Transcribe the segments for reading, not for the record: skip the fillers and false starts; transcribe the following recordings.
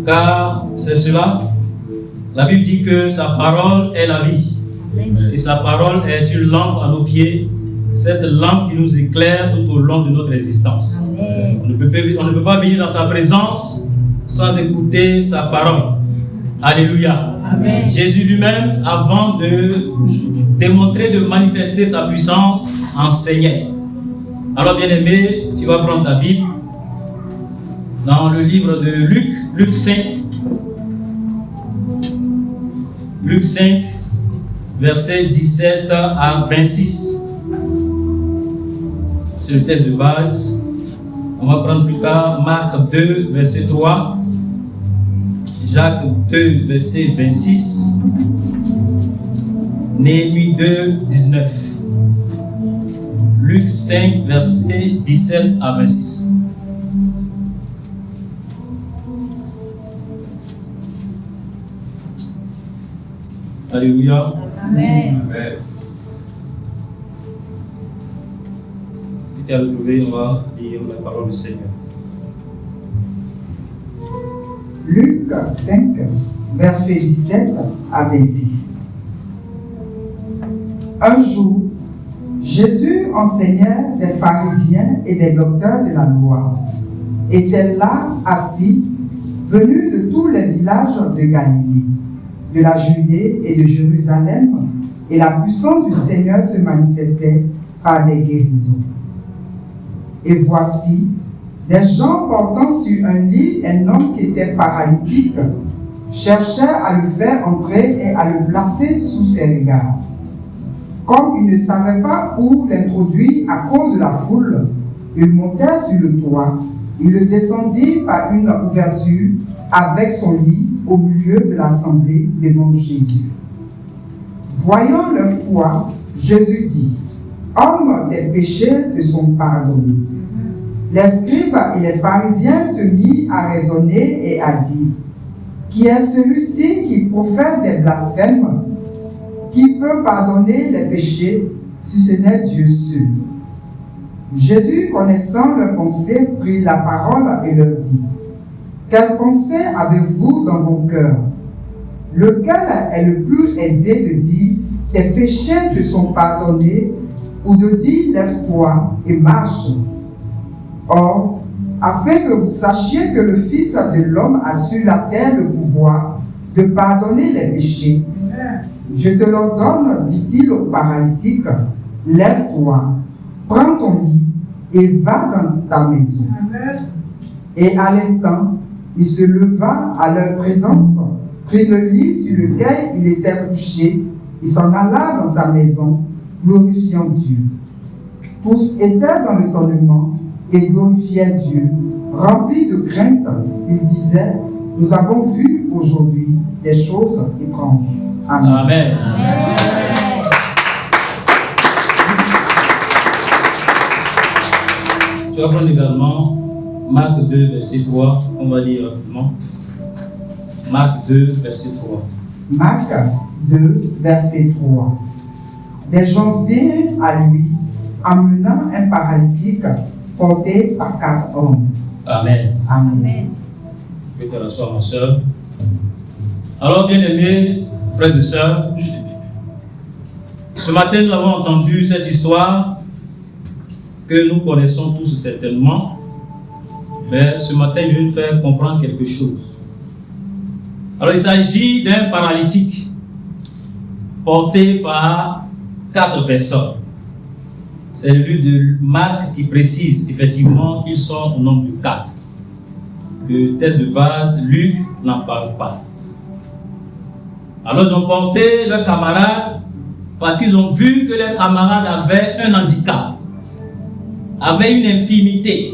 car c'est cela. La Bible dit que sa parole est la vie. Et sa parole est une lampe à nos pieds, cette lampe qui nous éclaire tout au long de notre existence. On ne peut pas venir dans sa présence sans écouter sa parole. Alléluia. Amen. Jésus lui-même, avant de démontrer, de manifester sa puissance, enseignait. Alors bien-aimé, tu vas prendre ta Bible dans le livre de Luc, Luc 5. Luc 5, versets 17 à 26. C'est le texte de base. On va prendre plus tard Marc 2, verset 3. Jacques 2, verset 26. Néhémie 2, 19. Luc 5, verset 17 à 26. Alléluia. Amen. Amen. Si tu as retrouvé, on va lire la parole du Seigneur. Luc 5, verset 17 à 26. Un jour, Jésus enseignait des pharisiens et des docteurs de la loi. Étaient là assis, venus de tous les villages de Galilée, de la Judée et de Jérusalem, et la puissance du Seigneur se manifestait par des guérisons. Et voici, des gens portant sur un lit un homme qui était paralytique cherchaient à le faire entrer et à le placer sous ses regards. Comme ils ne savaient pas où l'introduire à cause de la foule, ils montèrent sur le toit, ils le descendirent par une ouverture avec son lit au milieu de l'assemblée devant Jésus. Voyant leur foi, Jésus dit, « Hommes, tes péchés te sont pardonnés. » Les scribes et les pharisiens se mirent à raisonner et à dire, « Qui est celui-ci qui profère des blasphèmes? Qui peut pardonner les péchés si ce n'est Dieu seul? » Jésus, connaissant leurs pensées, prit la parole et leur dit, « Quelle pensée avez-vous dans vos cœurs? Lequel est le plus aisé de dire, tes péchés te sont pardonnés, ou de dire, lève-toi et marche? Or, afin que vous sachiez que le Fils de l'homme a sur la terre le pouvoir de pardonner les péchés, je te l'ordonne, dit-il au paralytique, lève-toi, prends ton lit et va dans ta maison. Et à l'instant, il se leva à leur présence, prit le lit sur lequel il était couché, et s'en alla dans sa maison, glorifiant Dieu. Tous étaient dans l'étonnement et glorifiaient Dieu. Remplis de crainte, ils disaient, nous avons vu aujourd'hui des choses étranges. Amen. Amen. Tu vas prendre également Marc 2, verset 3. On va lire rapidement. Marc 2, verset 3. Marc 2, verset 3. Des gens vinrent à lui, amenant un paralytique porté par 4 hommes. Amen. Amen. Que te rassois, ma soeur. Alors, bien-aimés, frères et sœurs, ce matin, nous avons entendu cette histoire que nous connaissons tous certainement, mais ce matin, je vais nous faire comprendre quelque chose. Alors, il s'agit d'un paralytique porté par 4 personnes. C'est le livre de Marc qui précise effectivement qu'ils sont au nombre de 4. Le texte de base, Luc, n'en parle pas. Alors ils ont porté leurs camarades parce qu'ils ont vu que leurs camarades avaient un handicap, avaient une infirmité.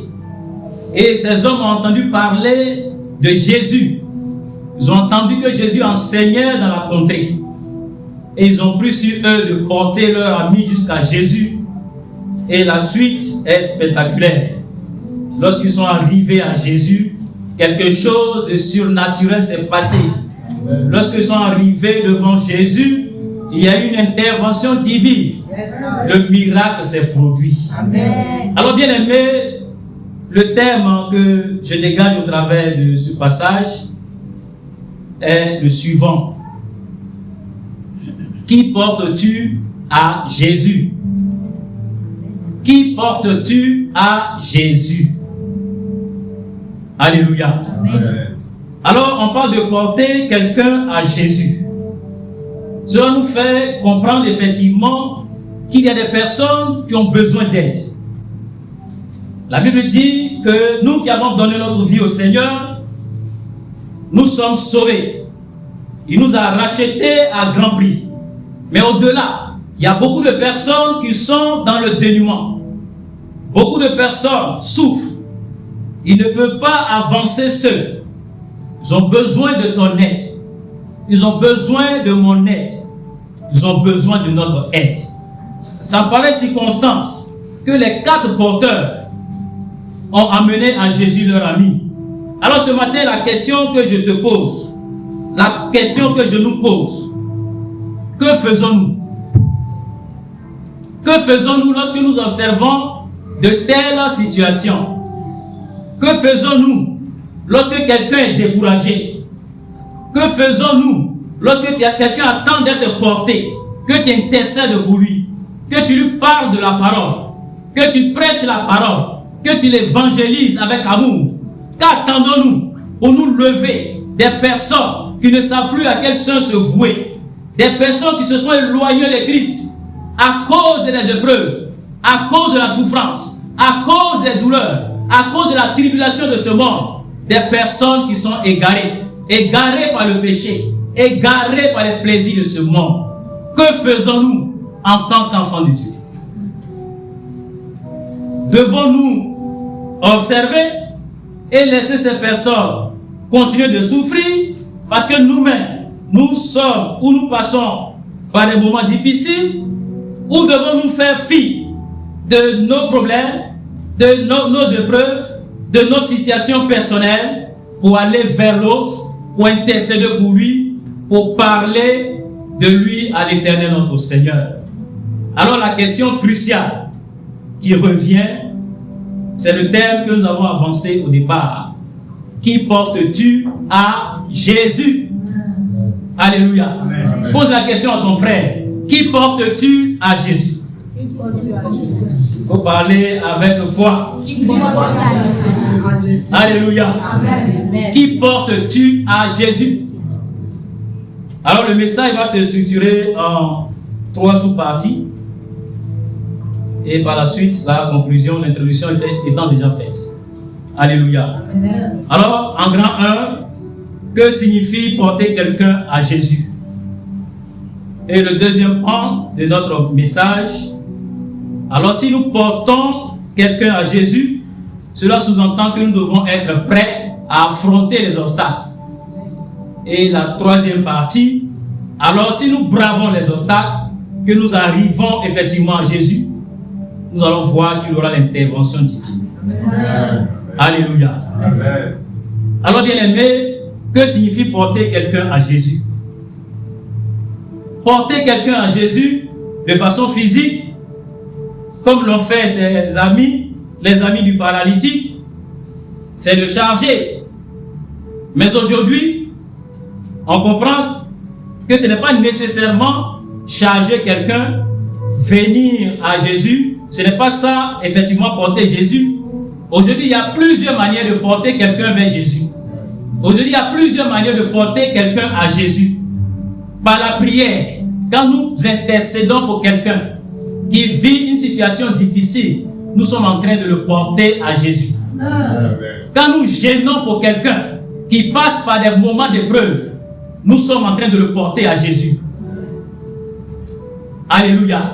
Et ces hommes ont entendu parler de Jésus. Ils ont entendu que Jésus enseignait dans la contrée. Et ils ont pris sur eux de porter leur ami jusqu'à Jésus. Et la suite est spectaculaire. Lorsqu'ils sont arrivés à Jésus, quelque chose de surnaturel s'est passé. Lorsqu'ils sont arrivés devant Jésus, il y a eu une intervention divine. Le miracle s'est produit. Amen. Alors bien aimé, le thème que je dégage au travers de ce passage est le suivant. Qui portes-tu à Jésus? Qui portes-tu à Jésus? Alléluia. Amen. Alors, on parle de porter quelqu'un à Jésus. Cela nous fait comprendre effectivement qu'il y a des personnes qui ont besoin d'aide. La Bible dit que nous qui avons donné notre vie au Seigneur, nous sommes sauvés. Il nous a rachetés à grand prix. Mais au-delà, il y a beaucoup de personnes qui sont dans le dénuement. Beaucoup de personnes souffrent. Ils ne peuvent pas avancer seuls. Ils ont besoin de ton aide. Ils ont besoin de mon aide. Ils ont besoin de notre aide. Ça me paraît circonstance que les 4 porteurs ont amené à Jésus leur ami. Alors ce matin, la question que je te pose, la question que je nous pose, que faisons-nous? Que faisons-nous lorsque nous observons de telles situations? Que faisons-nous lorsque quelqu'un est découragé? Que faisons-nous lorsque quelqu'un attend d'être porté, que tu intercèdes pour lui, que tu lui parles de la parole, que tu prêches la parole, que tu l'évangélises avec amour? Qu'attendons-nous pour nous lever des personnes qui ne savent plus à quel sens se vouer, des personnes qui se sont éloignées de Christ à cause des épreuves, à cause de la souffrance, à cause des douleurs, à cause de la tribulation de ce monde, des personnes qui sont égarées par le péché, égarées par les plaisirs de ce monde? Que faisons-nous en tant qu'enfants de Dieu? Devons-nous observer et laisser ces personnes continuer de souffrir parce que nous-mêmes, nous sommes ou nous passons par des moments difficiles, ou devons-nous faire fi de nos problèmes, de nos épreuves, de notre situation personnelle pour aller vers l'autre, pour intercéder pour lui, pour parler de lui à l'Éternel notre Seigneur? Alors la question cruciale qui revient, c'est le thème que nous avons avancé au départ. Qui portes-tu à Jésus? Alléluia. Amen. Pose la question à ton frère. Qui portes-tu à Jésus? Il faut parler avec foi. Alléluia. Amen. Qui portes-tu à Jésus? Alors le message va se structurer en 3 sous-parties. Et par la suite, la conclusion, l'introduction étant déjà faite. Alléluia. Amen. Alors, en grand 1, que signifie porter quelqu'un à Jésus? Et le deuxième point de notre message, alors si nous portons quelqu'un à Jésus, cela sous-entend que nous devons être prêts à affronter les obstacles. Et la troisième partie, alors si nous bravons les obstacles, que nous arrivons effectivement à Jésus, nous allons voir qu'il y aura l'intervention divine. Amen. Alléluia. Amen. Alors bien aimé, que signifie porter quelqu'un à Jésus? Porter quelqu'un à Jésus de façon physique, comme l'ont fait ses amis, les amis du paralytique, c'est le charger. Mais aujourd'hui, on comprend que ce n'est pas nécessairement charger quelqu'un, venir à Jésus. Ce n'est pas ça, effectivement, porter Jésus. Aujourd'hui, il y a plusieurs manières de porter quelqu'un vers Jésus. Aujourd'hui, il y a plusieurs manières de porter quelqu'un à Jésus. Par la prière, quand nous intercédons pour quelqu'un qui vit une situation difficile, nous sommes en train de le porter à Jésus. Quand nous gênons pour quelqu'un qui passe par des moments d'épreuve, nous sommes en train de le porter à Jésus. Alléluia.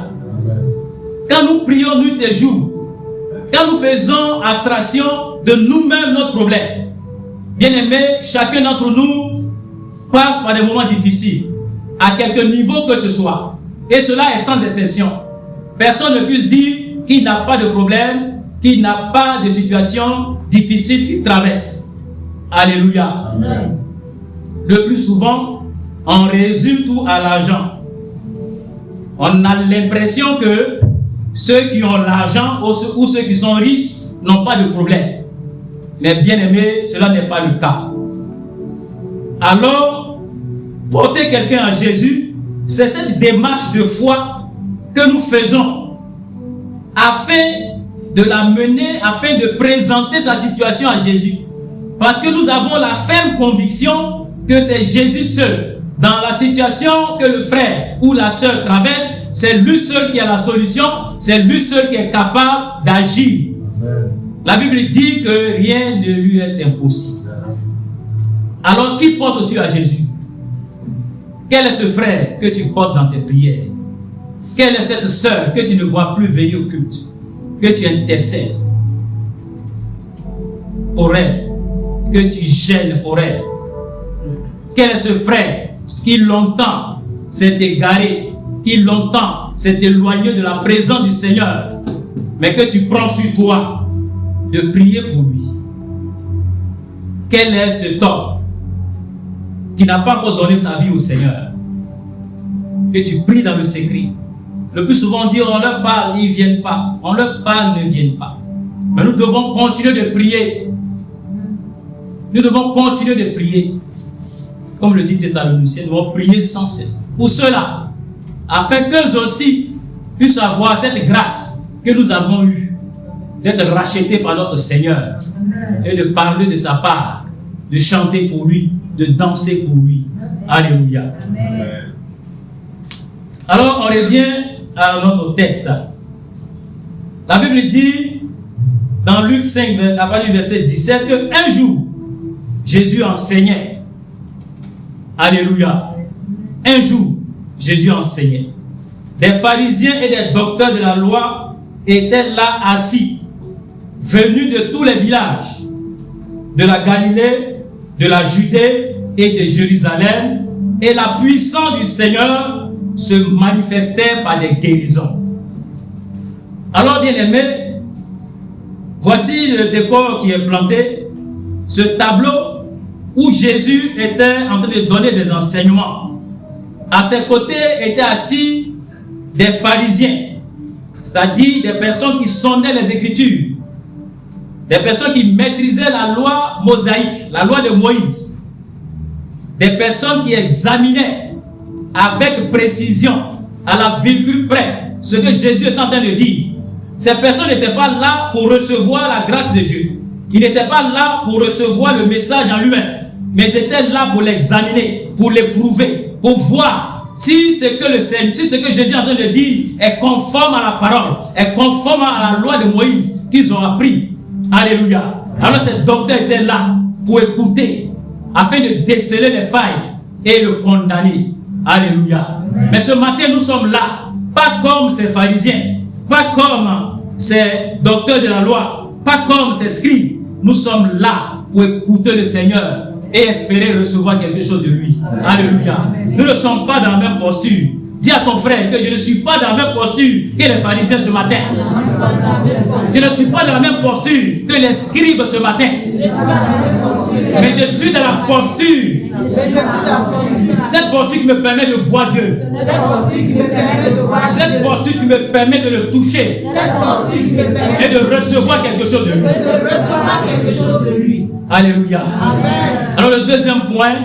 Quand nous prions nuit et jour, quand nous faisons abstraction de nous-mêmes, notre problème, bien aimé, chacun d'entre nous passe par des moments difficiles, à quelque niveau que ce soit. Et cela est sans exception. Personne ne puisse dire qu'il n'a pas de problème, qu'il n'a pas de situation difficile qu'il traverse. Alléluia. Amen. Le plus souvent, on résume tout à l'argent. On a l'impression que ceux qui ont l'argent ou ceux qui sont riches n'ont pas de problème. Mais bien aimé, cela n'est pas le cas. Alors, porter quelqu'un à Jésus, c'est cette démarche de foi que nous faisons afin de la mener, afin de présenter sa situation à Jésus. Parce que nous avons la ferme conviction que c'est Jésus seul. Dans la situation que le frère ou la sœur traverse, c'est lui seul qui a la solution, c'est lui seul qui est capable d'agir. La Bible dit que rien ne lui est impossible. Alors qui portes-tu à Jésus? Quel est ce frère que tu portes dans tes prières? Quelle est cette sœur que tu ne vois plus venir au culte, que tu intercèdes pour elle, que tu gênes pour elle? Quel est ce frère qui longtemps s'est égaré, qui longtemps s'est éloigné de la présence du Seigneur, mais que tu prends sur toi de prier pour lui? Quel est cet homme qui n'a pas encore donné sa vie au Seigneur, que tu pries dans le secret? Le plus souvent on dit on leur parle, ils ne viennent pas. On leur parle, ils ne viennent pas. Mais nous devons continuer de prier. Nous devons continuer de prier. Comme le dit Thessaloniciens, nous devons prier sans cesse. Pour cela, afin qu'eux aussi puissent avoir cette grâce que nous avons eue, d'être rachetés par notre Seigneur, et de parler de sa part, de chanter pour lui, de danser pour lui. Alléluia. Amen. Alors on revient à notre texte. La Bible dit dans Luc 5, à partir du verset 17, qu'un jour, Jésus enseignait. Alléluia. Un jour, Jésus enseignait. Des pharisiens et des docteurs de la loi étaient là assis, venus de tous les villages, de la Galilée, de la Judée et de Jérusalem, et la puissance du Seigneur se manifestait par des guérisons. Alors, bien-aimés, voici le décor qui est planté, ce tableau où Jésus était en train de donner des enseignements. À ses côtés étaient assis des pharisiens, c'est-à-dire des personnes qui sondaient les Écritures, des personnes qui maîtrisaient la loi mosaïque, la loi de Moïse, des personnes qui examinaient avec précision, à la virgule près, ce que Jésus est en train de dire. Ces personnes n'étaient pas là pour recevoir la grâce de Dieu. Ils n'étaient pas là pour recevoir le message en lui-même, mais ils étaient là pour l'examiner, pour l'éprouver, pour voir si ce que Jésus est en train de dire est conforme à la parole, est conforme à la loi de Moïse qu'ils ont appris. Alléluia. Alors ces docteurs étaient là pour écouter, afin de déceler les failles et le condamner. Alléluia. Mais ce matin, nous sommes là, pas comme ces pharisiens, pas comme ces docteurs de la loi, pas comme ces scribes. Nous sommes là pour écouter le Seigneur et espérer recevoir quelque chose de lui. Alléluia. Nous ne sommes pas dans la même posture. Dis à ton frère que je ne suis pas dans la même posture que les pharisiens ce matin. Je ne suis pas dans la même posture que les scribes ce matin. Mais je suis dans la posture. Cette posture qui me permet de voir Dieu. Cette posture qui me permet de le toucher. Et de recevoir quelque chose de lui. Alléluia. Alors le deuxième point,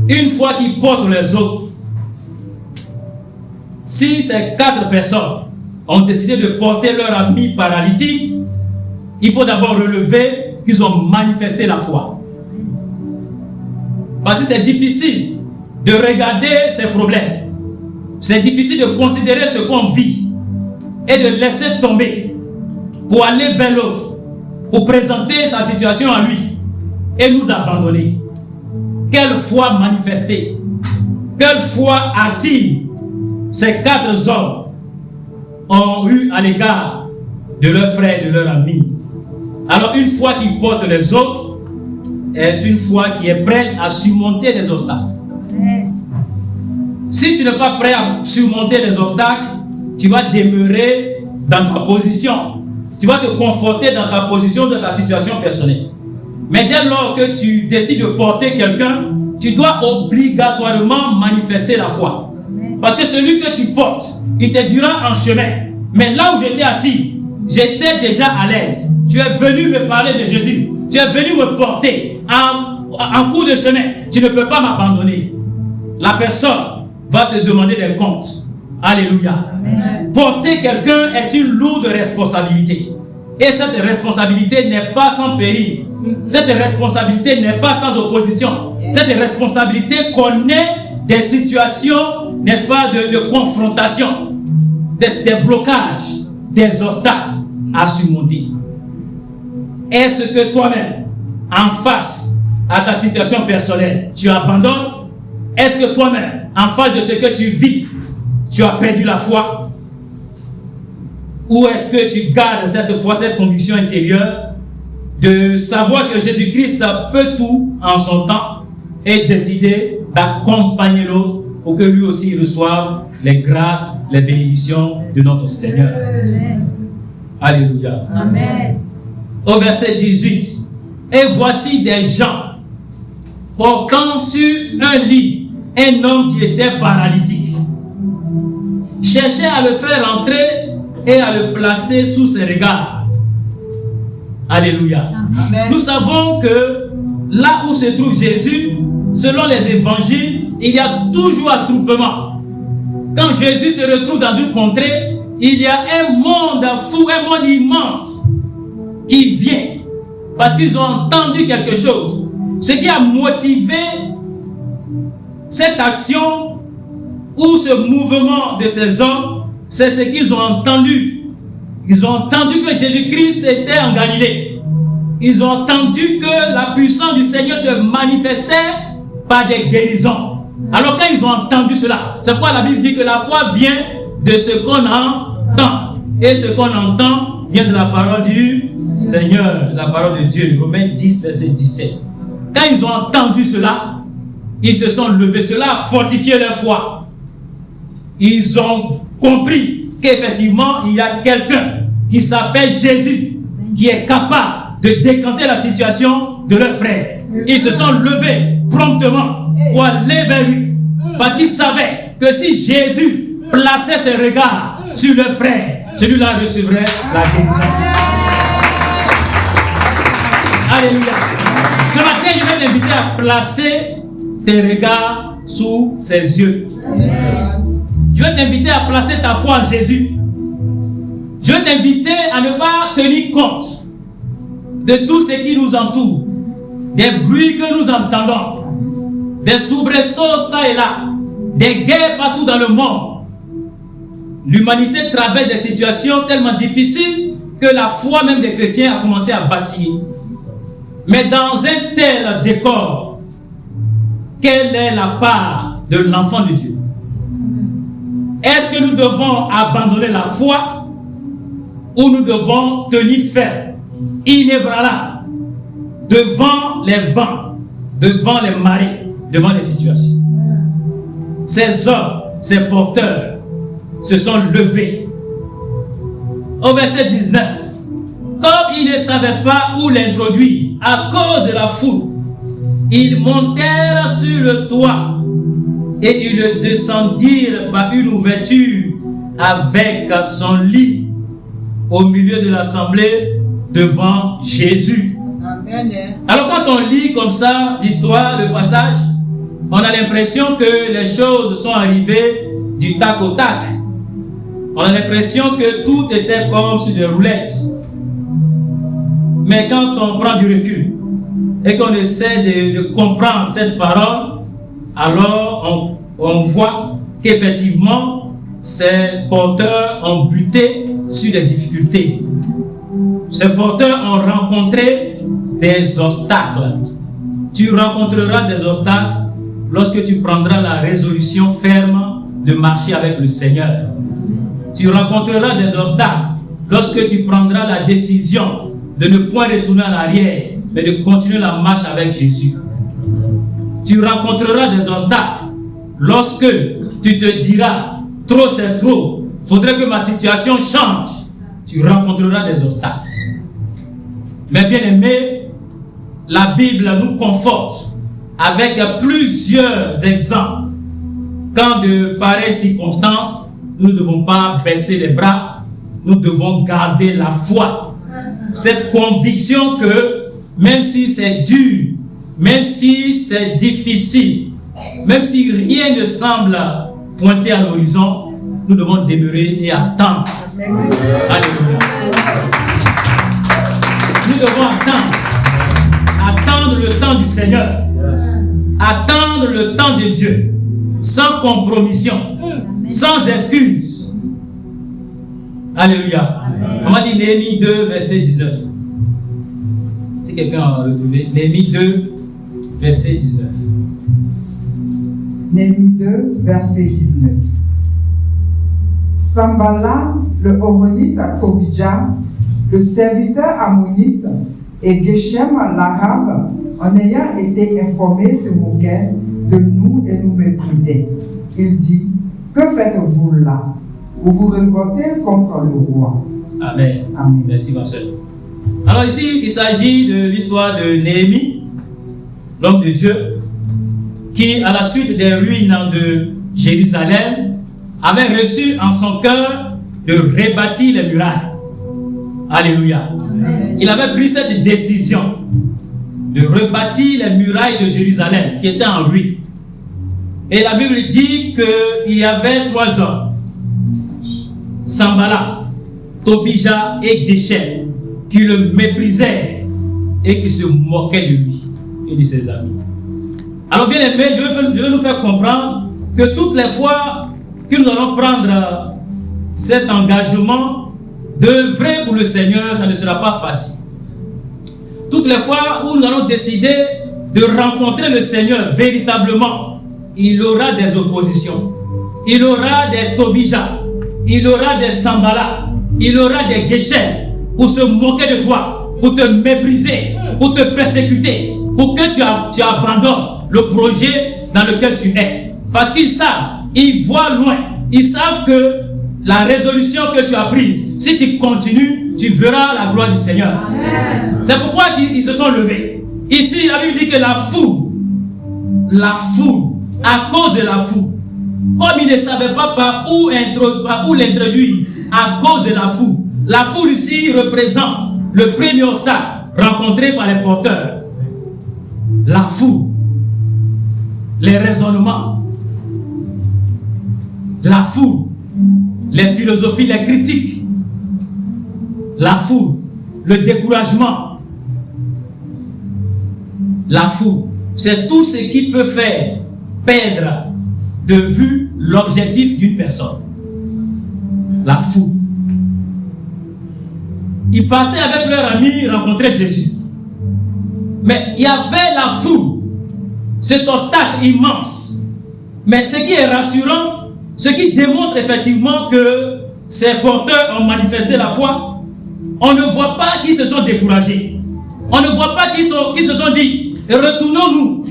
une fois qu'il porte les autres, si ces 4 personnes ont décidé de porter leur ami paralytique, il faut d'abord relever qu'ils ont manifesté la foi. Parce que c'est difficile de regarder ces problèmes. C'est difficile de considérer ce qu'on vit et de laisser tomber pour aller vers l'autre, pour présenter sa situation à lui et nous abandonner. Quelle foi manifestée, quelle foi active ces 4 hommes ont eu à l'égard de leurs frères et de leurs amis. Alors une foi qui porte les autres est une foi qui est prête à surmonter les obstacles. Si tu n'es pas prêt à surmonter les obstacles, tu vas demeurer dans ta position. Tu vas te conforter dans ta position, dans ta situation personnelle. Mais dès lors que tu décides de porter quelqu'un, tu dois obligatoirement manifester la foi. Parce que celui que tu portes, il t'aidera en chemin. Mais là où j'étais assis, j'étais déjà à l'aise. Tu es venu me parler de Jésus. Tu es venu me porter en en cours de chemin, tu ne peux pas m'abandonner. La personne va te demander des comptes. Alléluia. Amen. Porter quelqu'un est une lourde responsabilité. Et cette responsabilité n'est pas sans péril. Cette responsabilité n'est pas sans opposition. Cette responsabilité connaît des situations, n'est-ce pas, de confrontation, des blocages, des obstacles à surmonter. Est-ce que toi-même, en face à ta situation personnelle, tu abandonnes? Est-ce que toi-même, en face de ce que tu vis, tu as perdu la foi? Ou est-ce que tu gardes cette foi, cette conviction intérieure de savoir que Jésus-Christ peut tout en son temps et décider d'accompagner l'autre pour que lui aussi reçoive les grâces, les bénédictions de notre Seigneur. Amen. Alléluia. Amen. Au verset 18. Et voici des gens portant sur un lit un homme qui était paralytique. Cherchaient à le faire entrer et à le placer sous ses regards. Alléluia. Amen. Nous savons que là où se trouve Jésus, selon les évangiles, il y a toujours attroupement. Quand Jésus se retrouve dans une contrée, il y a un monde fou, un monde immense qui vient parce qu'ils ont entendu quelque chose. Ce qui a motivé cette action ou ce mouvement de ces hommes, c'est ce qu'ils ont entendu. Ils ont entendu que Jésus-Christ était en Galilée. Ils ont entendu que la puissance du Seigneur se manifestait par des guérisons. Alors quand ils ont entendu cela, c'est pourquoi la Bible dit que la foi vient de ce qu'on entend. Et ce qu'on entend vient de la parole du Seigneur, la parole de Dieu. Romains 10, verset 17. Quand ils ont entendu cela, ils se sont levés. Cela a fortifié leur foi. Ils ont compris qu'effectivement, il y a quelqu'un qui s'appelle Jésus, qui est capable de décanter la situation de leurs frères. Ils se sont levés promptement pour aller vers lui. Parce qu'ils savaient que si Jésus plaçait ses regards sur leurs frères, celui-là recevrait la guérison. Alléluia. Ce matin, je vais t'inviter à placer tes regards sous ses yeux. Je vais t'inviter à placer ta foi en Jésus. Je vais t'inviter à ne pas tenir compte de tout ce qui nous entoure, des bruits que nous entendons, des soubresauts ça et là, des guerres partout dans le monde. L'humanité traverse des situations tellement difficiles que la foi même des chrétiens a commencé à vaciller. Mais dans un tel décor, quelle est la part de l'enfant de Dieu? Est-ce que nous devons abandonner la foi ou nous devons tenir ferme, inébranlable, devant les vents, devant les marées, devant les situations? Ces hommes, ces porteurs se sont levés. Au verset 19, comme ils ne savaient pas où l'introduire à cause de la foule, ils montèrent sur le toit et ils le descendirent par une ouverture avec son lit au milieu de l'assemblée devant Jésus. Amen. Alors quand on lit comme ça l'histoire, le passage, on a l'impression que les choses sont arrivées du tac au tac. On a l'impression que tout était comme sur des roulettes. Mais quand on prend du recul et qu'on essaie de comprendre cette parole, alors on voit qu'effectivement, ces porteurs ont buté sur des difficultés. Ces porteurs ont rencontré des obstacles. Tu rencontreras des obstacles lorsque tu prendras la résolution ferme de marcher avec le Seigneur. Tu rencontreras des obstacles lorsque tu prendras la décision de ne point retourner en arrière, mais de continuer la marche avec Jésus. Tu rencontreras des obstacles lorsque tu te diras « trop c'est trop, il faudrait que ma situation change ». Tu rencontreras des obstacles. Mais bien aimé, la Bible nous conforte avec plusieurs exemples. Quand de pareilles circonstances, nous ne devons pas baisser les bras, nous devons garder la foi. Cette conviction que même si c'est dur, même si c'est difficile, même si rien ne semble pointer à l'horizon, nous devons demeurer et attendre. Alléluia. Nous devons attendre le temps du Seigneur, attendre le temps de Dieu, sans compromission, sans excuse. Alléluia. On va dire Néhémie 2, verset 19. Si quelqu'un a retrouvé, Néhémie 2, verset 19. Néhémie 2, verset 19. Sambala, le Horonite à Tobija, le serviteur ammonite, et Geshem l'arabe, en ayant été informés, se moquaient de nous et nous méprisaient. Il dit, que faites-vous là? Vous vous révoltez contre le roi. Amen. Amen. Merci, ma soeur. Alors ici, il s'agit de l'histoire de Néhémie, l'homme de Dieu, qui, à la suite des ruines de Jérusalem, avait reçu en son cœur de rebâtir les murailles. Alléluia. Amen. Il avait pris cette décision de rebâtir les murailles de Jérusalem qui étaient en ruine. Et la Bible dit qu'il y avait 3 hommes, Sambala, Tobija et Geshem, qui le méprisaient et qui se moquaient de lui et de ses amis. Alors bien aimé, Dieu veut nous faire comprendre que toutes les fois que nous allons prendre cet engagement d'œuvrer pour le Seigneur, ça ne sera pas facile. Toutes les fois où nous allons décider de rencontrer le Seigneur véritablement, il aura des oppositions, il aura des Tobija, il aura des Sambala, il aura des Geshem pour se moquer de toi, pour te mépriser, pour te persécuter, pour que tu abandonnes le projet dans lequel tu es. Parce qu'ils savent, ils voient loin, ils savent que la résolution que tu as prise, si tu continues, tu verras la gloire du Seigneur. Amen. C'est pourquoi ils se sont levés. Ici, la Bible dit que la foule, à cause de la foule, comme ils ne savaient pas par où l'introduire, à cause de la foule ici représente le premier obstacle rencontré par les porteurs. La foule, les raisonnements, la foule, les philosophies, les critiques, la foule, le découragement, la foule, c'est tout ce qui peut faire perdre de vue l'objectif d'une personne. La foule. Ils partaient avec leurs amis rencontrer Jésus. Mais il y avait la foule, cet obstacle immense. Mais ce qui est rassurant, ce qui démontre effectivement que ces porteurs ont manifesté la foi, on ne voit pas qu'ils se sont découragés. On ne voit pas qu'ils se sont dit, retournons-nous.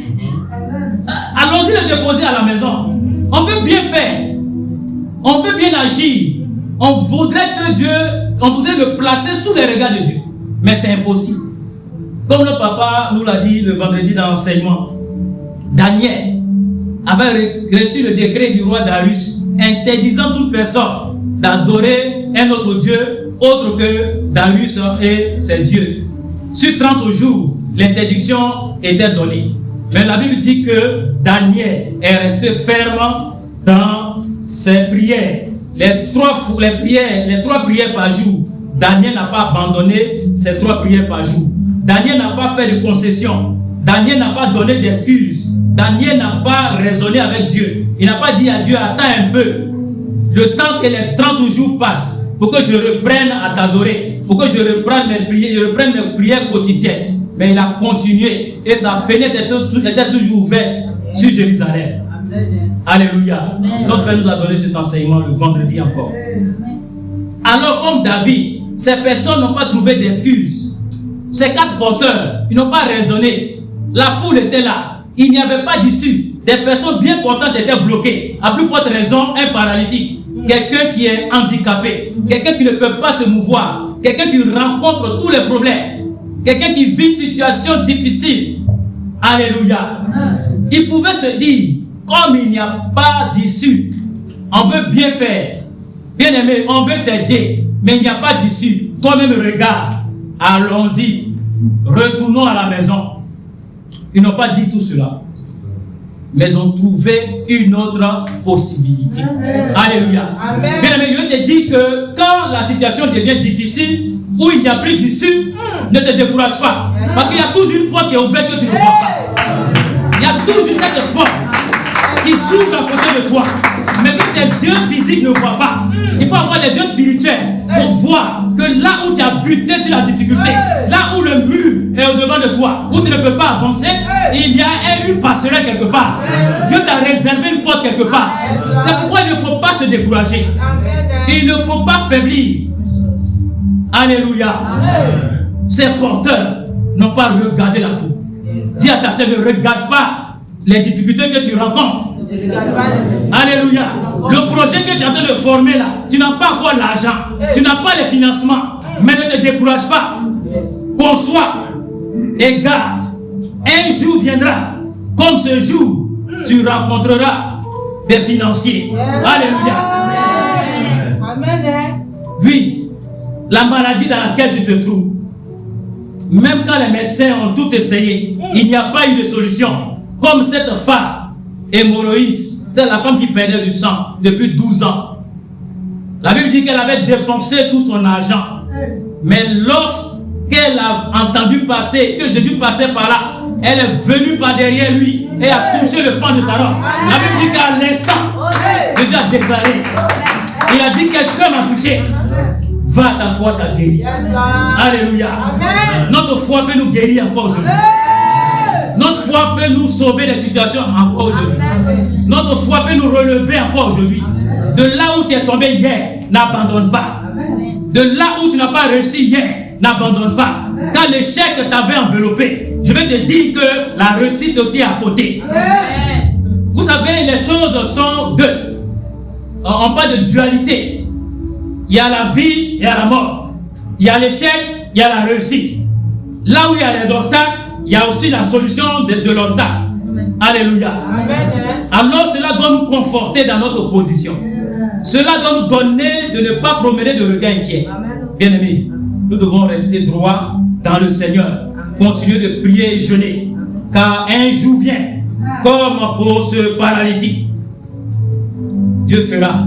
Allons-y le déposer à la maison. On veut bien faire. On veut bien agir. On voudrait que Dieu, on voudrait le placer sous les regards de Dieu. Mais c'est impossible. Comme le papa nous l'a dit le vendredi dans l'enseignement, Daniel avait reçu le décret du roi Darius interdisant toute personne d'adorer un autre Dieu autre que Darius et ses dieux. Sur 30 jours, l'interdiction était donnée. Mais la Bible dit que Daniel est resté ferme dans ses prières. Les trois prières par jour. Daniel n'a pas abandonné ces 3 prières par jour. Daniel n'a pas fait de concession. Daniel n'a pas donné d'excuses. Daniel n'a pas raisonné avec Dieu. Il n'a pas dit à Dieu, attends un peu. Le temps que les 30 jours passent pour que je reprenne à t'adorer, pour que je reprenne mes prières quotidiennes. Mais il a continué et sa fenêtre était toujours ouverte sur Jérusalem. Amen. Alléluia. Amen. Notre Père nous a donné cet enseignement le vendredi encore. Amen. Alors comme David, ces personnes n'ont pas trouvé d'excuses. Ces 4 porteurs, ils n'ont pas raisonné. La foule était là. Il n'y avait pas d'issue. Des personnes bien portantes étaient bloquées. À plus forte raison, un paralytique. Quelqu'un qui est handicapé. Quelqu'un qui ne peut pas se mouvoir. Quelqu'un qui rencontre tous les problèmes. Quelqu'un qui vit une situation difficile. Alléluia. Il pouvait se dire, comme il n'y a pas d'issue, on veut bien faire. Bien aimé, on veut t'aider, mais il n'y a pas d'issue. Toi-même regarde. Allons-y. Retournons à la maison. Ils n'ont pas dit tout cela. Mais ils ont trouvé une autre possibilité. Alléluia. Bien aimé, je te dis que quand la situation devient difficile, où il n'y a plus d'issue, ne te décourage pas. Parce qu'il y a toujours une porte qui est ouverte que tu ne vois pas. Il y a toujours cette porte qui s'ouvre à côté de toi. Mais que tes yeux physiques ne voient pas. Il faut avoir les yeux spirituels pour voir que là où tu as buté sur la difficulté, là où le mur est au-devant de toi, où tu ne peux pas avancer, il y a une passerelle quelque part. Dieu t'a réservé une porte quelque part. C'est pourquoi il ne faut pas se décourager. Il ne faut pas faiblir. Alléluia. Ces porteurs n'ont pas regardé la foule. Dis à ta soeur, ne regarde pas les difficultés que tu rencontres. Alléluia. Le projet que tu es en train de former là, tu n'as pas encore l'argent, tu n'as pas les financements, mais ne te décourage pas. Conçois et garde. Un jour viendra, comme ce jour, tu rencontreras des financiers. Alléluia. Amen. Oui, la maladie dans laquelle tu te trouves, même quand les médecins ont tout essayé, il n'y a pas eu de solution. Comme cette femme, hémorroïde, c'est la femme qui perdait du sang depuis 12 ans. La Bible dit qu'elle avait dépensé tout son argent. Mais lorsqu'elle a entendu passer, que Jésus passait par là, elle est venue par derrière lui et a touché le pan de sa robe. La Bible dit qu'à l'instant, Jésus a déclaré, il a dit quelqu'un m'a touché. Va, ta foi t'a guéri. Alléluia. Notre foi peut nous guérir encore aujourd'hui. Notre foi peut nous sauver des situations encore aujourd'hui. Notre foi peut nous relever encore aujourd'hui. De là où tu es tombé hier, n'abandonne pas. De là où tu n'as pas réussi hier, n'abandonne pas. Quand l'échec t'avait enveloppé, je vais te dire que la réussite aussi est à côté. Vous savez, les choses sont deux. On parle de dualité. Il y a la vie et il y a la mort. Il y a l'échec, il y a la réussite. Là où il y a les obstacles, il y a aussi la solution de l'obstacle. Alléluia. Alors cela doit nous conforter dans notre position. Cela doit nous donner de ne pas promener de regards inquiets. Bien aimés, nous devons rester droits dans le Seigneur. Continuer de prier et jeûner. Car un jour vient, comme pour ce paralytique, Dieu fera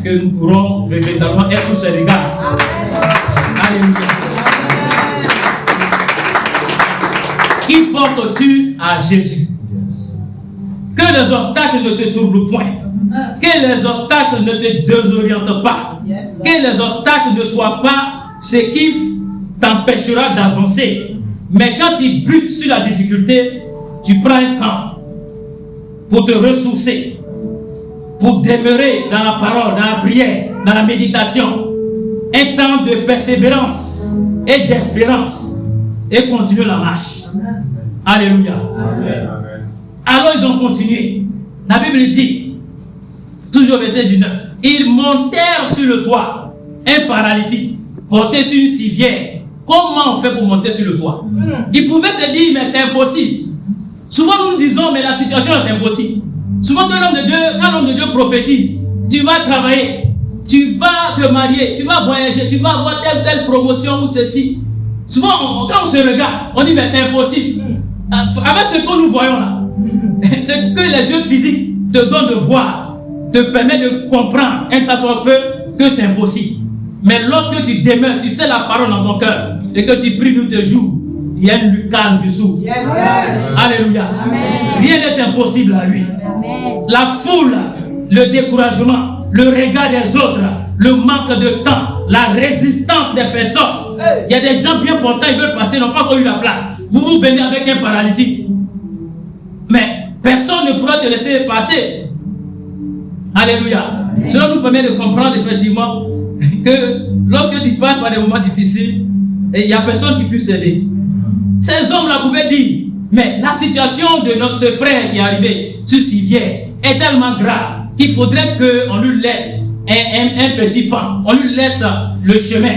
que nous pourrons véritablement être sous ses regards. Alléluia. Qui portes-tu à Jésus? Que les obstacles ne te troublent point. Que les obstacles ne te désorientent pas. Que les obstacles ne soient pas ce qui t'empêchera d'avancer. Mais quand tu butes sur la difficulté, tu prends un temps pour te ressourcer, pour demeurer dans la parole, dans la prière, dans la méditation. Un temps de persévérance et d'espérance et continuer la marche. Alléluia. Amen. Alors ils ont continué. La Bible dit, toujours verset 19, ils montèrent sur le toit, un paralytique porté sur une civière. Comment on fait pour monter sur le toit? Ils pouvaient se dire, mais c'est impossible. Souvent nous disons, mais la situation c'est impossible. Souvent quand l'homme de Dieu prophétise, tu vas travailler, tu vas te marier, tu vas voyager, tu vas avoir telle promotion ou ceci. Souvent, quand on se regarde, on dit, mais c'est impossible. Avec ce que nous voyons là, ce que les yeux physiques te donnent de voir, te permet de comprendre un tas soit peu que c'est impossible. Mais lorsque tu demeures, tu sais la parole dans ton cœur et que tu pries nuit et jour, il y a une lucarne qui s'ouvre. Alléluia. Rien n'est impossible à lui. La foule, le découragement, le regard des autres, le manque de temps, la résistance des personnes. Il y a des gens bien portants, ils veulent passer, ils n'ont pas encore eu la place. Vous venez avec un paralytique. Mais personne ne pourra te laisser passer. Alléluia. Cela nous permet de comprendre effectivement que lorsque tu passes par des moments difficiles, il n'y a personne qui puisse t'aider. Ces hommes-là pouvaient dire, mais la situation de ce frère qui est arrivé sur civière est tellement grave qu'il faudrait qu'on lui laisse un petit pan. On lui laisse le chemin.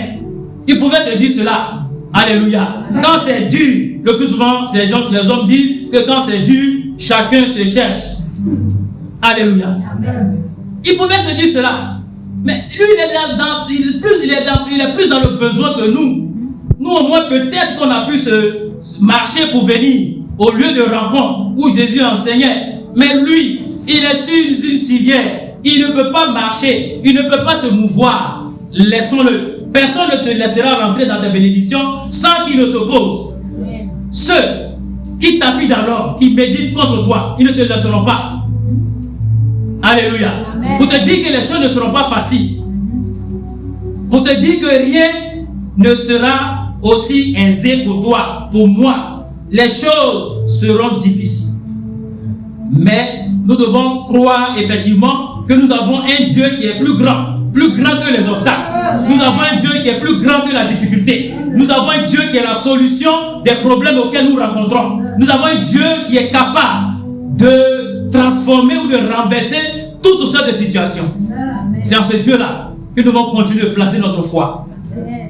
Ils pouvaient se dire cela. Alléluia. Quand c'est dur, le plus souvent, les hommes disent que quand c'est dur, chacun se cherche. Alléluia. Ils pouvaient se dire cela. Mais lui, il est plus dans le besoin que nous. Nous, au moins, peut-être qu'on a pu se marcher pour venir. au lieu de rencontre où Jésus enseignait. Mais lui, il est sur une civière. Il ne peut pas marcher. Il ne peut pas se mouvoir. Laissons-le. Personne ne te laissera rentrer dans tes bénédictions sans qu'il ne s'oppose. Ceux qui t'appuient dans l'ordre, qui méditent contre toi, ils ne te laisseront pas. Alléluia. Amen. Pour te dire que les choses ne seront pas faciles. Pour te dire que rien ne sera aussi aisé pour toi, pour moi. Les choses seront difficiles. Mais nous devons croire effectivement que nous avons un Dieu qui est plus grand que les obstacles. Nous avons un Dieu qui est plus grand que la difficulté. Nous avons un Dieu qui est la solution des problèmes auxquels nous rencontrons. Nous avons un Dieu qui est capable de transformer ou de renverser toutes sortes de situations. C'est en ce Dieu-là que nous devons continuer de placer notre foi.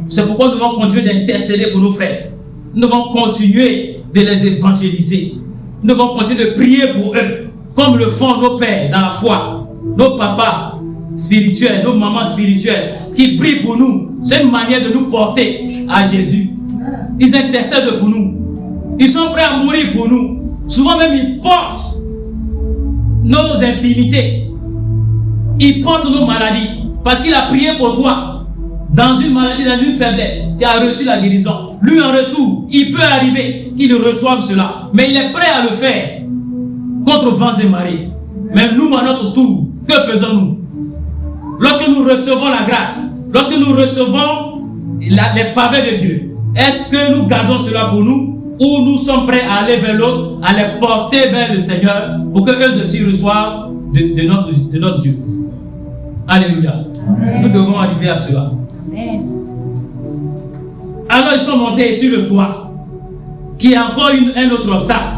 C'est pourquoi nous devons continuer d'intercéder pour nos frères. Nous devons continuer de les évangéliser. Nous devons continuer de prier pour eux, comme le font nos pères dans la foi, nos papas spirituels, nos mamans spirituelles, qui prient pour nous. C'est une manière de nous porter à Jésus. Ils intercèdent pour nous. Ils sont prêts à mourir pour nous. Souvent même, ils portent nos infimités. Ils portent nos maladies. Parce qu'il a prié pour toi. Dans une maladie, dans une faiblesse, tu as reçu la guérison. Lui, en retour, il peut arriver qu'il reçoive cela. Mais il est prêt à le faire contre vents et marées. Mais nous, à notre tour, que faisons-nous? Lorsque nous recevons la grâce, lorsque nous recevons les faveurs de Dieu, est-ce que nous gardons cela pour nous ou nous sommes prêts à aller vers l'autre, à les porter vers le Seigneur pour qu'eux aussi reçoivent de notre Dieu? Alléluia. Amen. Nous devons arriver à cela. Amen. Alors ils sont montés sur le toit, qui est encore un autre obstacle.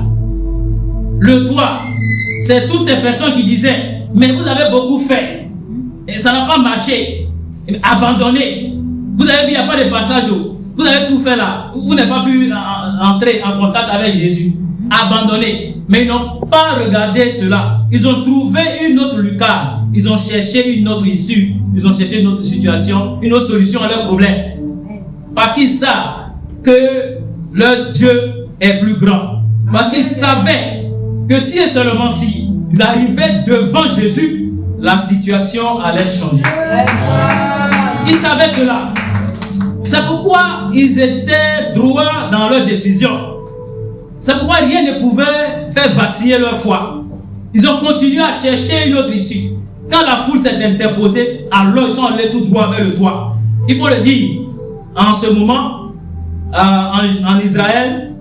Le toit, c'est toutes ces personnes qui disaient, mais vous avez beaucoup fait, et ça n'a pas marché, abandonné. Vous avez vu, il n'y a pas de passage, vous avez tout fait là, vous n'avez pas pu entrer en contact avec Jésus, abandonné. Mais ils n'ont pas regardé cela. Ils ont trouvé une autre lucarne. Ils ont cherché une autre issue. Ils ont cherché une autre situation, une autre solution à leurs problèmes. Parce qu'ils savent que leur Dieu est plus grand. Parce qu'ils savaient que si et seulement si ils arrivaient devant Jésus, la situation allait changer. Ils savaient cela. C'est pourquoi ils étaient droits dans leur décision. C'est pourquoi rien ne pouvait faire vaciller leur foi. Ils ont continué à chercher une autre issue. Quand la foule s'est interposée, alors ils sont allés tout droit vers le toit. Il faut le dire, en ce moment, en Israël,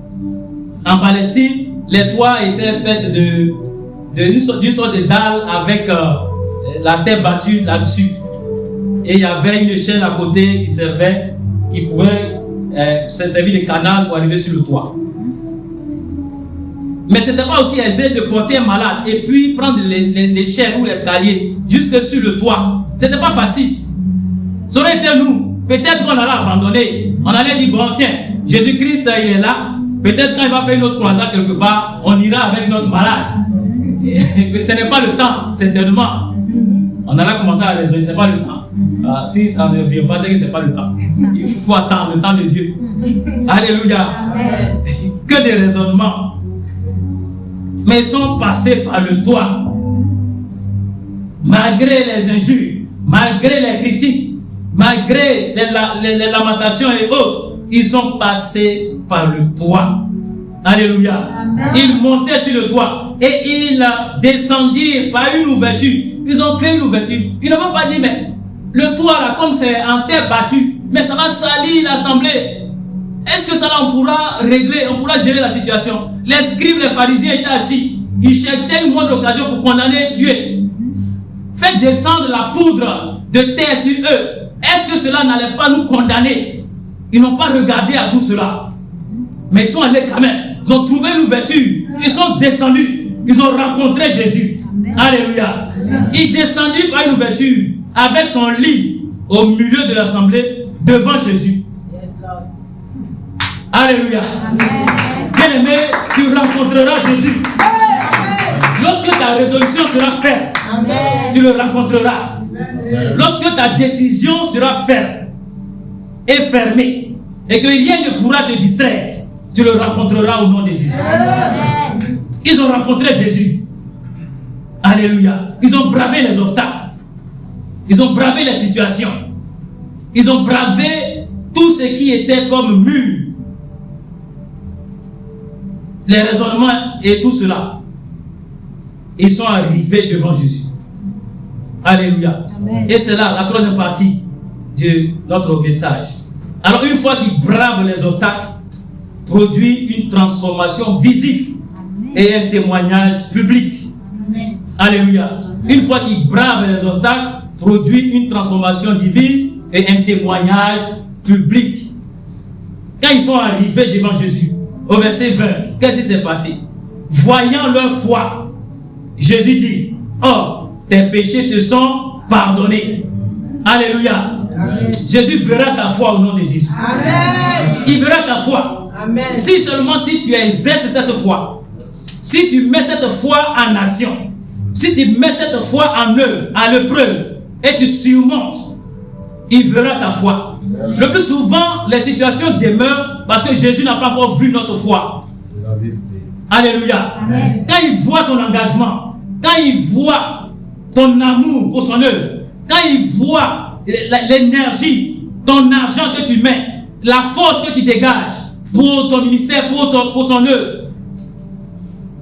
en Palestine, les toits étaient faits d'une sorte de dalle avec la terre battue là-dessus. Et il y avait une échelle à côté qui pouvait se servir de canal pour arriver sur le toit. Mais ce n'était pas aussi aisé de porter un malade et puis prendre l'échelle ou l'escalier jusque sur le toit. Ce n'était pas facile. Ça aurait été nous. Peut-être qu'on allait abandonner. On allait dire, bon tiens, Jésus-Christ il est là. Peut-être quand il va faire une autre croisade quelque part, on ira avec notre malade. Ce n'est pas le temps, certainement. On allait commencer à raisonner, ce n'est pas le temps. Si ça ne vient pas, c'est que ce n'est pas le temps. Il faut attendre le temps de Dieu. Alléluia. Que des raisonnements. Mais ils sont passés par le toit. Malgré les injures, malgré les critiques, malgré les lamentations et autres, ils sont passés par le toit. Alléluia. Amen. Ils montaient sur le toit et ils descendirent par une ouverture. Ils ont créé une ouverture. Ils n'ont pas dit, mais le toit là, comme c'est en terre battue, mais ça va salir l'assemblée. Est-ce que ça là, on pourra régler, on pourra gérer la situation? Les scribes, les pharisiens étaient assis. Ils cherchaient une moindre occasion pour condamner et tuer. Faites descendre la poudre de terre sur eux. Est-ce que cela n'allait pas nous condamner? Ils n'ont pas regardé à tout cela. Mais ils sont allés quand même. Ils ont trouvé une ouverture. Ils sont descendus. Ils ont rencontré Jésus. Amen. Alléluia. Amen. Ils descendent par une ouverture avec son lit au milieu de l'assemblée devant Jésus. Yes, Lord. Alléluia. Bien-aimé, tu rencontreras Jésus. Amen. Lorsque ta résolution sera ferme, amen, tu le rencontreras. Amen. Lorsque ta décision sera ferme et fermée, et que rien ne pourra te distraire, tu le rencontreras au nom de Jésus. Ils ont rencontré Jésus. Alléluia. Ils ont bravé les obstacles. Ils ont bravé les situations. Ils ont bravé tout ce qui était comme mur. Les raisonnements et tout cela. Ils sont arrivés devant Jésus. Alléluia. Amen. Et c'est là la troisième partie de notre message. Alors une fois qu'ils bravent les obstacles, produit une transformation visible. Amen. Et un témoignage public. Amen. Alléluia. Amen. Une fois qu'ils bravent les obstacles, produit une transformation divine et un témoignage public. Quand ils sont arrivés devant Jésus, au verset 20, qu'est-ce qui s'est passé? Voyant leur foi, Jésus dit, oh, tes péchés te sont pardonnés. Alléluia. Amen. Jésus verra ta foi au nom de Jésus. Amen. Il verra ta foi. Amen. Si seulement si tu exerces cette foi, si tu mets cette foi en action, si tu mets cette foi en œuvre, à l'épreuve, et tu surmontes, il verra ta foi. Le plus souvent, les situations demeurent parce que Jésus n'a pas encore vu notre foi. Alléluia. Amen. Quand il voit ton engagement, quand il voit ton amour pour son œuvre, quand il voit l'énergie, ton argent que tu mets, la force que tu dégages pour ton ministère, pour son œuvre,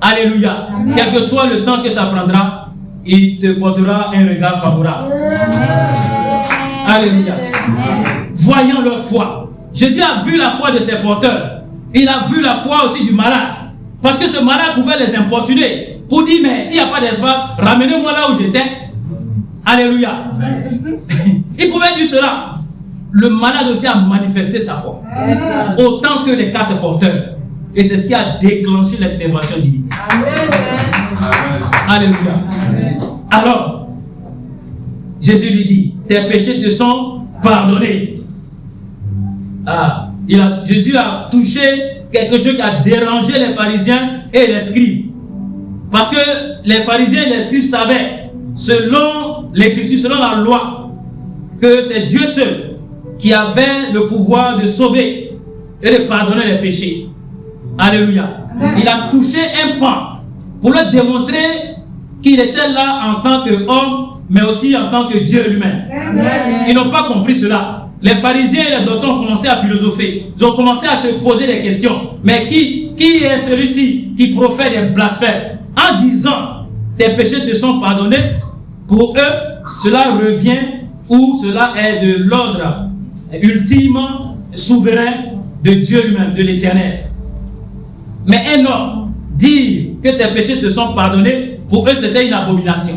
alléluia. Amen. Quel que soit le temps que ça prendra, il te portera un regard favorable. Amen. Alléluia. Amen. Voyant leur foi. Jésus a vu la foi de ses porteurs. Il a vu la foi aussi du malade. Parce que ce malade pouvait les importuner. Pour dire, mais s'il n'y a pas d'espace, ramenez-moi là où j'étais. Alléluia. Amen. Il pouvait dire cela. Le malade aussi a manifesté sa foi. Amen. Autant que les 4 porteurs. Et c'est ce qui a déclenché l'intervention divine. Amen. Alléluia. Amen. Alors, Jésus lui dit, tes péchés te sont pardonnés. Jésus a touché quelque chose qui a dérangé les pharisiens et les scribes. Parce que les pharisiens et les scribes savaient, selon l'écriture, selon la loi, que c'est Dieu seul qui avait le pouvoir de sauver et de pardonner les péchés. Alléluia. Il a touché un pan pour leur démontrer qu'il était là en tant qu'homme, mais aussi en tant que Dieu lui-même. Ils n'ont pas compris cela. Les pharisiens et les docteurs ont commencé à philosopher. Ils ont commencé à se poser des questions. Mais qui est celui-ci qui profère des blasphèmes en disant tes péchés te sont pardonnés? Pour eux, cela revient ou cela est de l'ordre ultime, souverain de Dieu lui-même, de l'Éternel. Mais un homme dire que tes péchés te sont pardonnés, pour eux c'était une abomination.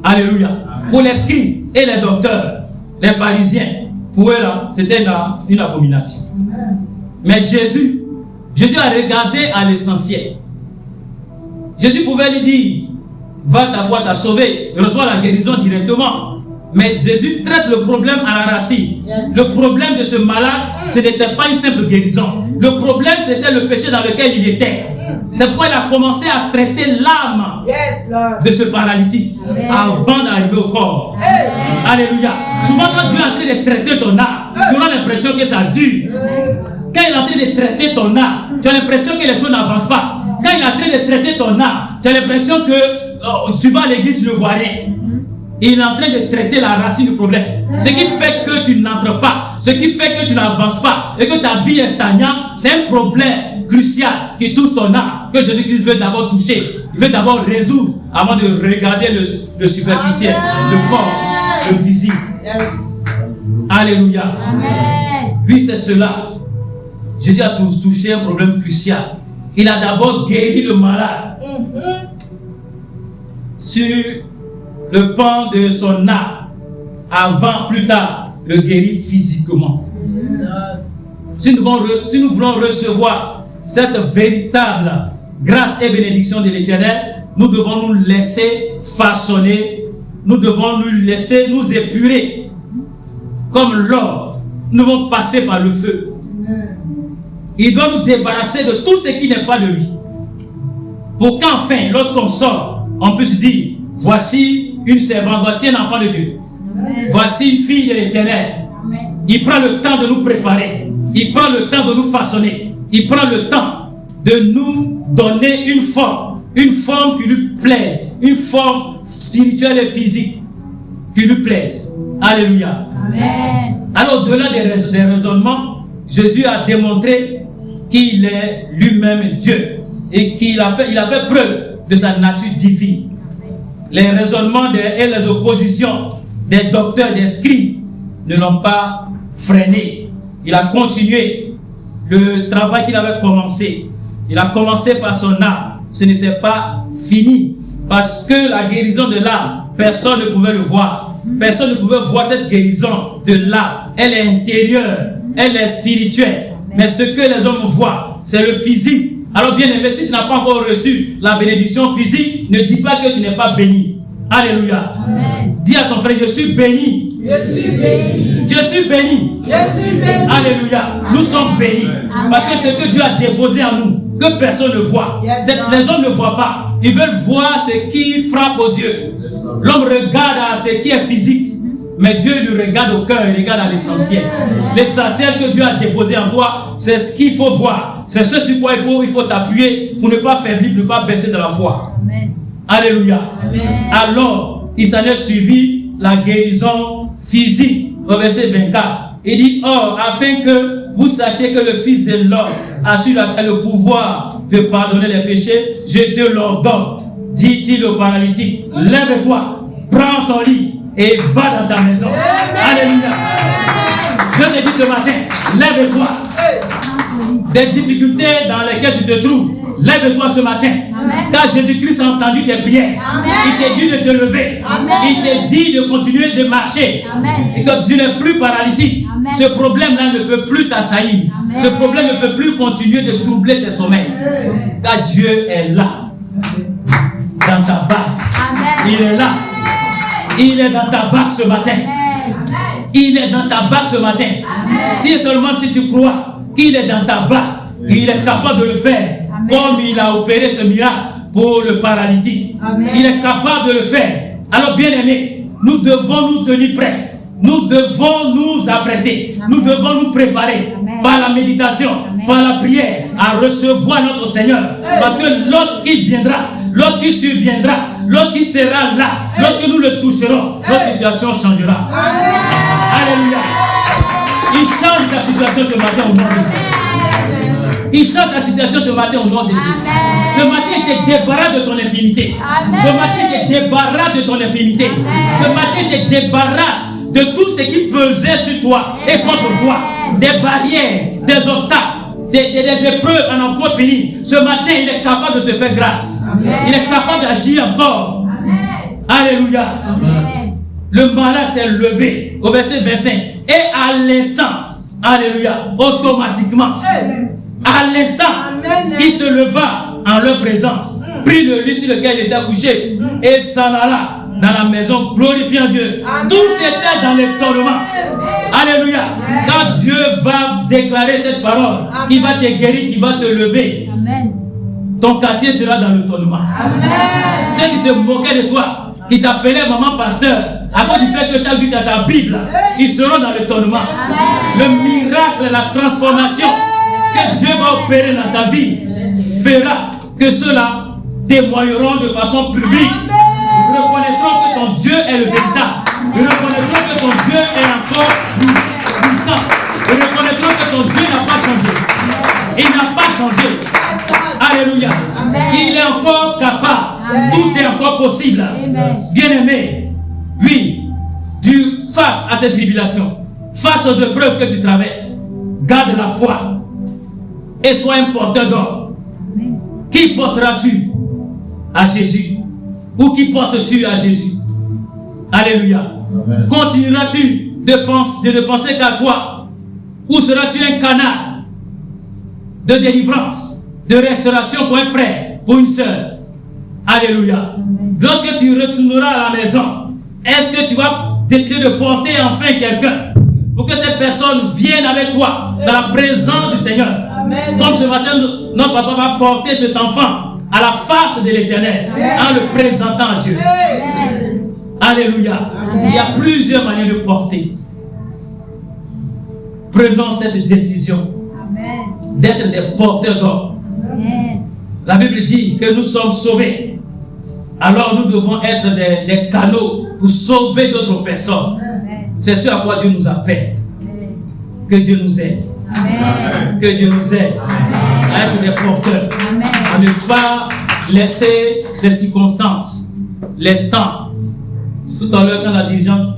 Alléluia. Pour les scribes et les docteurs, les pharisiens, pour eux là, c'était une abomination. Mais Jésus a regardé à l'essentiel. Jésus pouvait lui dire, va, ta foi t'a sauvé, reçois la guérison directement. Mais Jésus traite le problème à la racine. Yes. Le problème de ce malade, ce n'était pas une simple guérison. Le problème, c'était le péché dans lequel il était. C'est pourquoi il a commencé à traiter l'âme de ce paralytique avant d'arriver au corps. Alléluia. Souvent, quand Dieu est en train de traiter ton âme, tu auras l'impression que ça dure. Quand il est en train de traiter ton âme, tu as l'impression que les choses n'avancent pas. Quand il est en train de traiter ton âme, tu as l'impression que tu vas à l'église, tu ne vois rien. Il est en train de traiter la racine du problème. Ce qui fait que tu n'entres pas, ce qui fait que tu n'avances pas et que ta vie est stagnante, c'est un problème crucial qui touche ton âme, que Jésus-Christ veut d'abord toucher. Il veut d'abord résoudre avant de regarder le superficiel, le corps, le visible. Yes. Alléluia. Amen. Oui, c'est cela. Jésus a touché un problème crucial. Il a d'abord guéri le malade sur le pan de son âme, avant, plus tard, le guérir physiquement. Si nous voulons recevoir cette véritable grâce et bénédiction de l'Éternel, nous devons nous laisser façonner, nous devons nous laisser nous épurer comme l'or. Nous devons passer par le feu. Il doit nous débarrasser de tout ce qui n'est pas de lui, pour qu'enfin, lorsqu'on sort, on puisse dire, voici une servante, voici un enfant de Dieu. Amen. Voici une fille de l'Éternel. Il prend le temps de nous préparer. Il prend le temps de nous façonner il prend le temps de nous donner une forme qui lui plaise, une forme spirituelle et physique qui lui plaise. Alléluia. Amen. Alors, au-delà des raisonnements, Jésus a démontré qu'il est lui-même Dieu et qu'il a fait preuve de sa nature divine. Les raisonnements et les oppositions des docteurs, des scribes ne l'ont pas freiné. Il a continué le travail qu'il avait commencé. Il a commencé par son âme. Ce n'était pas fini. Parce que la guérison de l'âme, personne ne pouvait le voir. Personne ne pouvait voir cette guérison de l'âme. Elle est intérieure, elle est spirituelle. Mais ce que les hommes voient, c'est le physique. Alors bien aimé, si tu n'as pas encore reçu la bénédiction physique, ne dis pas que tu n'es pas béni. Alléluia. Amen. Dis à ton frère, je suis béni. Je suis béni. Je suis béni. Je suis béni. Alléluia. Nous sommes bénis. Parce que ce que Dieu a déposé en nous, que personne ne voit. Les hommes ne voient pas. Ils veulent voir ce qui frappe aux yeux. L'homme regarde à ce qui est physique. Mais Dieu lui regarde au cœur, il regarde à l'essentiel. L'essentiel que Dieu a déposé en toi, c'est ce qu'il faut voir. C'est ce sur quoi il faut t'appuyer pour ne pas faiblir, pour ne pas baisser de la foi. Amen. Alléluia. Amen. Alors, il s'en est suivi la guérison physique. Au verset 24, il dit, or, afin que vous sachiez que le Fils de l'homme a sur la terre le pouvoir de pardonner les péchés, je te l'ordonne, dit-il au paralytique, lève-toi, prends ton lit et va dans ta maison. Alléluia. Je te dis ce matin, lève-toi. Des difficultés dans lesquelles tu te trouves, lève-toi ce matin. Amen. Car Jésus-Christ a entendu tes prières. Amen. Il t'a dit de te lever. Amen. Il t'a dit de continuer de marcher. Amen. Et que tu n'es plus paralytique. Amen. Ce problème-là ne peut plus t'assaillir. Amen. Ce problème ne peut plus continuer de troubler tes sommeils. Car Dieu est là. Dans ta barque. Amen. Il est là. Il est dans ta barque ce matin. Amen. Il est dans ta barque ce matin. Si et seulement si tu crois qu'il est dans ta barque, il est capable de le faire. Amen. Comme il a opéré ce miracle pour le paralytique. Amen. Il est capable de le faire. Alors bien aimés, nous devons nous tenir prêts. Nous devons nous apprêter. Amen. Nous devons nous préparer. Amen. Par la méditation, Amen. par la prière, à recevoir notre Seigneur. Parce que lorsqu'il viendra, lorsqu'il surviendra, lorsqu'il sera là, lorsque nous le toucherons, notre situation changera. Alléluia. Il change ta situation ce matin au nom de Jésus. Il change ta situation ce matin au nom de Jésus. Amen. Ce matin, il te débarrasse de ton infinité. Amen. Ce matin, il te débarrasse de ton infinité. Amen. Ce matin, il te débarrasse de tout ce qui pesait sur toi et contre toi. Des barrières, des obstacles, des épreuves à n'en point finir. Ce matin, il est capable de te faire grâce. Amen. Il est capable d'agir encore. Alléluia. Amen. Le malade s'est levé au verset 25 et à l'instant, alléluia, automatiquement, à l'instant, Amen. il se leva en leur présence, prit le lit sur lequel il était couché et s'en alla dans la maison glorifiant Dieu. Amen. Tous étaient dans l'étonnement. Alléluia. Quand Dieu va déclarer cette parole, qui va te guérir, qui va te lever, Amen. ton quartier sera dans l'étonnement. Amen. Ceux qui se moquaient de toi, qui t'appelaient maman pasteur, à cause du fait que chaque jour tu as ta Bible, ils seront dans l'étonnement. Le miracle, la transformation que Dieu va opérer dans ta vie fera que ceux-là témoigneront de façon publique. Ils reconnaîtront que ton Dieu est le véritable. Ils reconnaîtront que ton Dieu est encore puissant. Ils reconnaîtront que ton Dieu n'a pas changé. Il n'a pas changé. Alléluia. Il est encore capable. Tout est encore possible. Bien-aimé, oui, face à cette tribulation, face aux épreuves que tu traverses, garde la foi et sois un porteur d'or. Qui porteras-tu à Jésus? Ou qui portes-tu à Jésus? Alléluia. Continueras-tu de ne penser qu'à toi? Ou seras-tu un canal de délivrance, de restauration pour un frère, pour une sœur? Alléluia. Lorsque tu retourneras à la maison, est-ce que tu vas décider de porter enfin quelqu'un pour que cette personne vienne avec toi dans la présence du Seigneur? Amen. Comme ce matin, notre papa va porter cet enfant à la face de l'Éternel en le présentant à Dieu. Amen. Alléluia. Amen. Il y a plusieurs manières de porter. Prenons cette décision. Amen. d'être des porteurs d'or. La Bible dit que nous sommes sauvés. Alors nous devons être des canaux pour sauver d'autres personnes. C'est ce à quoi Dieu nous appelle. Que Dieu nous aide. Amen. Que Dieu nous aide à être des porteurs. Amen. À ne pas laisser les circonstances, les temps. Tout à l'heure, quand la dirigeante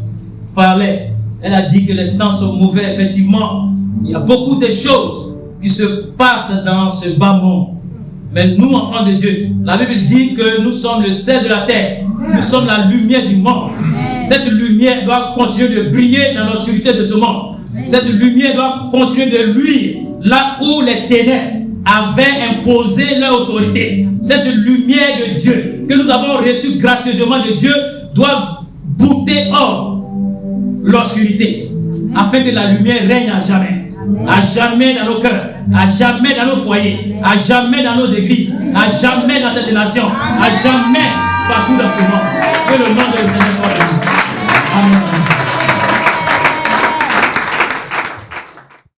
parlait, elle a dit que les temps sont mauvais. Effectivement, il y a beaucoup de choses qui se passent dans ce bas monde. Mais nous, enfants de Dieu, la Bible dit que nous sommes le sel de la terre. Nous sommes la lumière du monde. Cette lumière doit continuer de briller dans l'obscurité de ce monde. Cette lumière doit continuer de luire là où les ténèbres avaient imposé leur autorité. Cette lumière de Dieu que nous avons reçue gracieusement de Dieu doit bouter hors l'obscurité afin que la lumière règne à jamais. À jamais dans nos cœurs, à jamais dans nos foyers, à jamais dans nos églises, à jamais dans cette nation, à jamais partout dans ce monde. Que le nom de Seigneur soit